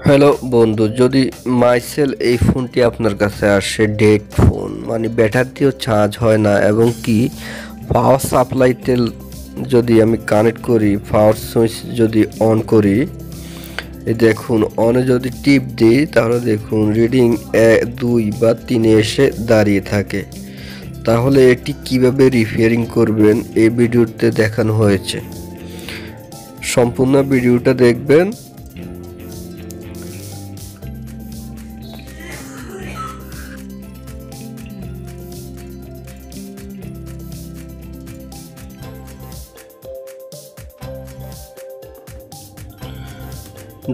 Hello বন্ধু, যদি micellar এই ফোনটি আপনার কাছে আসে ডেড ফোন, মানে ব্যাটারিও চার্জ হয় না এবং কি পাওয়ার সাপ্লাইতে যদি আমি কানেক্ট করি, পাওয়ার সুইচ যদি অন করি, এই দেখুন অনে যদি টিপ দিই তাহলে দেখুন রিডিং 2 বা 3 এসে দাঁড়িয়ে থাকে। তাহলে এটি কিভাবে রিপেয়ারিং করবেন এই ভিডিওতে দেখানো হয়েছে, সম্পূর্ণ ভিডিওটা দেখবেন।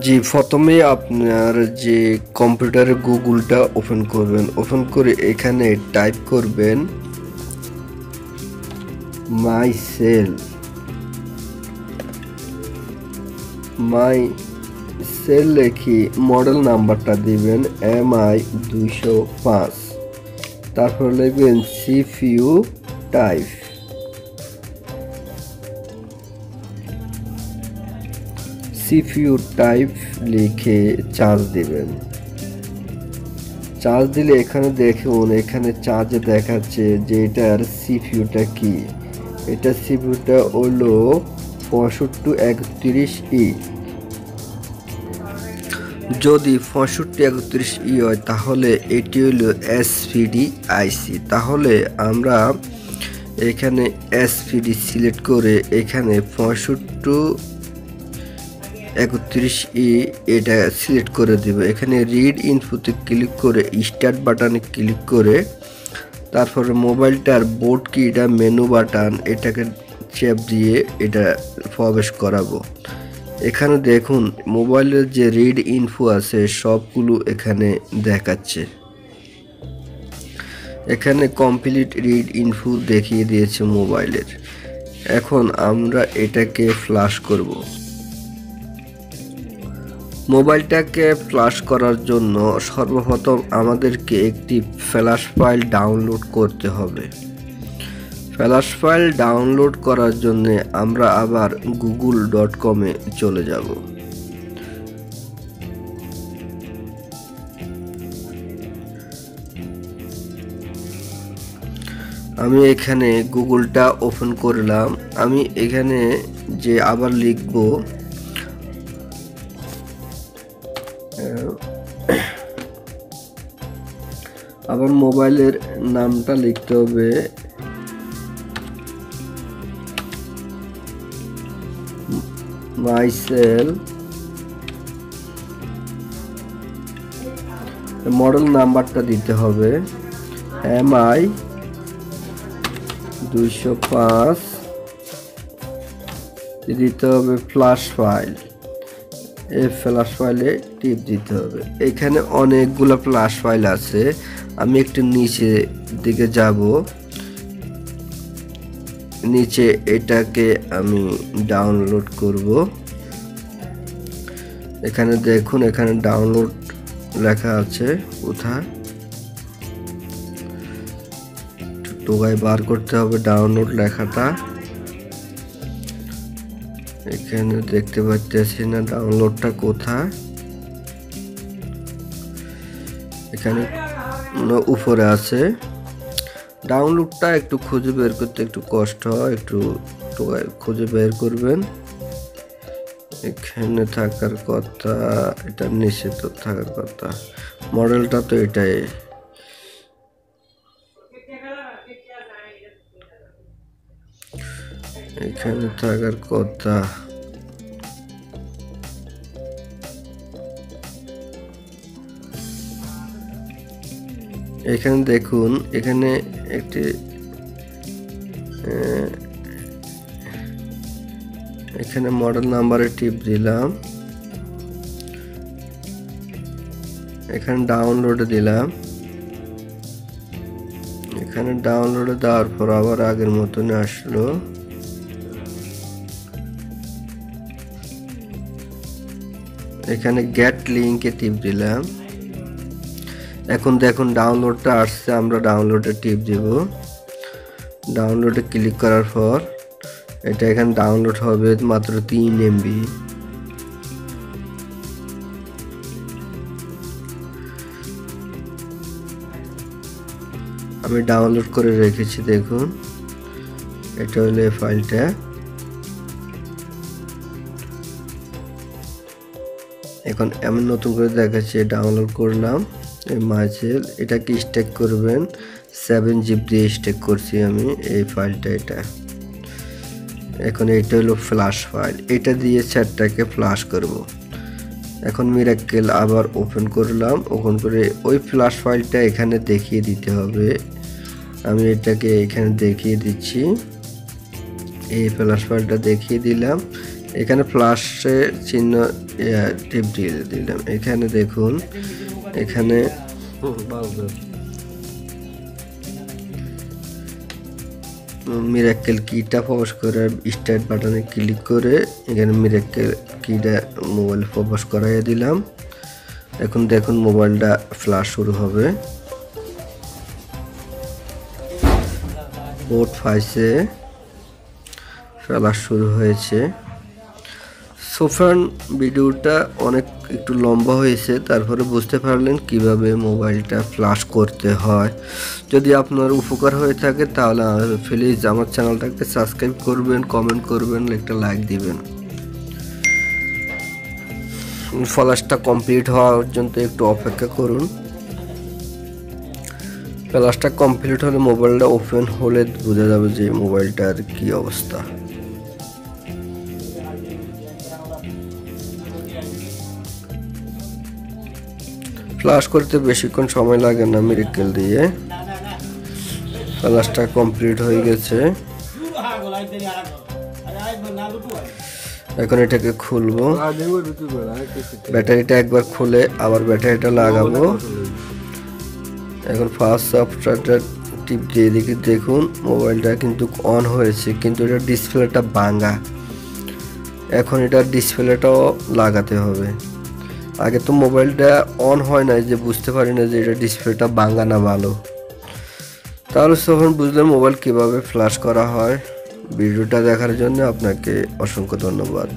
জি, প্রথমে আপনার যে কম্পিউটারে গুগলটা ওপেন করবেন, ওপেন করে এখানে টাইপ করবেন মাইসেল লিখি মডেল নাম্বারটা দিবেন mi205, তারপর লিখবেন সিপিইউ টাইপ লিখে চার্জ দিবেন। চার্জ দিলে এখানে দেখুন, এখানে চার্জে দেখাচ্ছে যে এটার সিপিইউটা কি। এটা সিপিইউটা হলো 6531E। যদি 6531E হয় তাহলে এটি হলো এসপিডি আইসি। তাহলে আমরা এখানে এসপিডি সিলেক্ট করে এখানে 6531E এটা সিলেক্ট করে দেব। এখানে রিড ইনপুটে ক্লিক করে স্টার্ট বাটনে ক্লিক করে তারপরে মোবাইলটার বোর্ড কি এটা মেনু বাটন, এটাকে চেপ দিয়ে এটা প্রবেশ করাবো। এখানে দেখুন মোবাইলের যে রিড ইনফো আছে সবগুলো এখানে দেখাচ্ছে। এখানে কমপ্লিট রিড ইনফো দেখিয়ে দিয়েছে মোবাইলের। এখন আমরা এটাকে ফ্ল্যাশ করব। মোবাইলটাকে ফ্ল্যাশ করার জন্য সর্বপ্রথম আমাদেরকে একটি ফ্ল্যাশ ফাইল ডাউনলোড করতে হবে। ফ্ল্যাশ ফাইল ডাউনলোড করার জন্য আমরা আবার google.com-এ চলে যাব। আমি এখানে গুগলটা ওপেন করলাম। আমি এখানে যে আবার লিখব আবার মোবাইলের নামটা লিখতে হবে মাইসেল, মডেল নাম্বারটা দিতে হবে mi205, দিতে হবে ফ্ল্যাশ ফাইল। এই ফ্ল্যাশ ফাইলে টিপ দিতে হবে। এখানে অনেকগুলো ফ্ল্যাশ ফাইল আছে, আমি একটু নিচে দিকে যাব। নিচে এটাকে আমি ডাউনলোড করব। এখানে দেখুন, এখানে ডাউনলোড লেখা আছে, কোথায় টোকায় বার করতে হবে ডাউনলোড লেখাটা। এখানে দেখতে পাচ্ছি না ডাউনলোডটা কোথায়। এখানে উপরে আছে। ডাউনলোডটা একটু খুঁজে বের করতে একটু কষ্ট হয়, একটু খুঁজে বের করবেন। এখানে থাকার কথা, এটা নিচে তো থাকার কথা, মডেলটা তো এটাই। এখানে থাকার কথা। এখানে দেখুন, এখানে একটি এখানে মডেল নাম্বারে টিপ দিলাম, এখানে ডাউনলোডে দিলাম। এখানে ডাউনলোডে দেওয়ার পর আবার আগের মতন আসলো। এখানে গেট লিঙ্কে টিপ দিলাম। এখন দেখুন ডাউনলোডটা আসছে, আমরা ডাউনলোডে টিপ দিব। ডাউনলোডে ক্লিক করার পর এটা এখানে ডাউনলোড হবে মাত্র 3 MB। আমি ডাউনলোড করে রেখেছি। দেখুন এটা হলো এই ফাইলটা। এখন আমি নতুন করে দেখাচ্ছি, ডাউনলোড করলাম এই মাইসেল। এটাকে স্টেক করবেন 7 জিবি দিয়ে স্টেক করছি আমি এই ফাইলটা। এটা এখন এটা হলো ফ্ল্যাশ ফাইল, এটা দিয়ে চ্যাটটাকে ফ্ল্যাশ করব। এখন মিরাক্কেল আবার ওপেন করলাম, ওপেন করে ওই ফ্ল্যাশ ফাইলটা এখানে দেখিয়ে দিতে হবে। আমি এটাকে এখানে দেখিয়ে দিচ্ছি, এই ফ্ল্যাশ ফাইলটা দেখিয়ে দিলাম। এখানে ফ্ল্যাশের চিহ্ন টিপ দিয়ে দিলাম। এখানে দেখুন, এখানে মিরাক্কেল কিটা প্রবেশ করে স্টার্ট বাটনে ক্লিক করে এখানে মিরাক্কেল কিটা মোবাইল প্রবেশ করাইয়া দিলাম। এখন দেখুন মোবাইলটা ফ্ল্যাশ শুরু হবে। পোর্ট 5-এ ফ্ল্যাশ শুরু হয়েছে। সো ফ্রেন্ড, ভিডিওটা অনেক একটু লম্বা হয়েছে, তারপরে বুঝতে পারলেন কিভাবে মোবাইলটা ফ্ল্যাশ করতে হয়। যদি আপনার উপকার হয়ে থাকে তাহলে প্লিজ আমার চ্যানেলটাকে সাবস্ক্রাইব করবেন, কমেন্ট করবেন, একটা লাইক দিবেন। ফ্ল্যাশটা কমপ্লিট হওয়ার পর্যন্ত একটু অপেক্ষা করুন। ফ্ল্যাশটা কমপ্লিট হলে মোবাইলটা ওপেন হলে বোঝা যাবে যে মোবাইলটার কি অবস্থা। ফ্ল্যাশ করতে বেশিক্ষণ সময় লাগে না মিরাক্কেল দিয়ে। ফ্ল্যাশটা কমপ্লিট হয়ে গেছে। এখন এটাকে খুলবো, ব্যাটারিটা একবার খুলে আবার ব্যাটারিটা লাগাবো। এখন ফার্স্ট সফটওয়্যারটা টিপ দিয়ে দেখি, দেখুন মোবাইলটা কিন্তু অন হয়েছে, কিন্তু এটা ডিসপ্লেটা ভাঙা। এখন এটা ডিসপ্লেটাও লাগাতে হবে। আগে তো মোবাইলটা অন হয় না, যে বুঝতে পারি না যে এটা ডিসপ্লেটা ভাঙা না ভালো। তাহলে তখন বুঝলেন মোবাইল কিভাবে ফ্ল্যাশ করা হয়। ভিডিওটা দেখার জন্য আপনাকে অসংখ্য ধন্যবাদ।